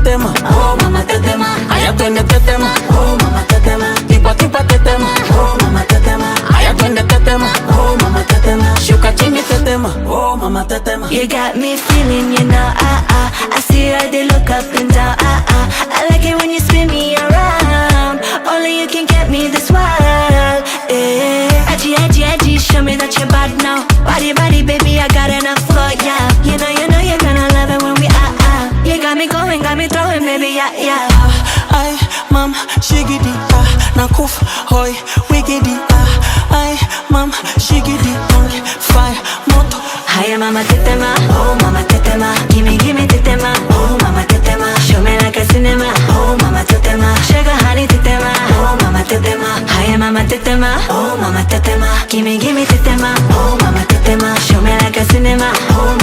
tetema, oh mama tetema. Aya twende tetema, oh mama tetema. Tipa tipa tetema, oh mama tetema. Aya twende tetema, oh mama tetema. Shuka chini tetema, oh mama tetema. You got me feeling, you know, I see how they look up and down, I like it when you spin me around. Only you can get me this wild, eh. Edgy, edgy, edgy, show me that you're bad now. Body, body, baby, I got enough for ya. You know, you're gonna love it when we You got me going, got me throwing, baby, yeah. Ay, mam, shigidi, nakuf, hoy, wigidi, ay, mam, shigidi, fire, moto. Hiya, mama tetema, oh mama tetema. Gimme, gimme tetema, oh mama tetema. Show me like a cinema, oh mama tetema. Sugar honey tetema, oh mama tetema. Hiya, mama tetema, oh mama tetema. Gimme, gimme tetema, oh mama tetema. Show me like a cinema, oh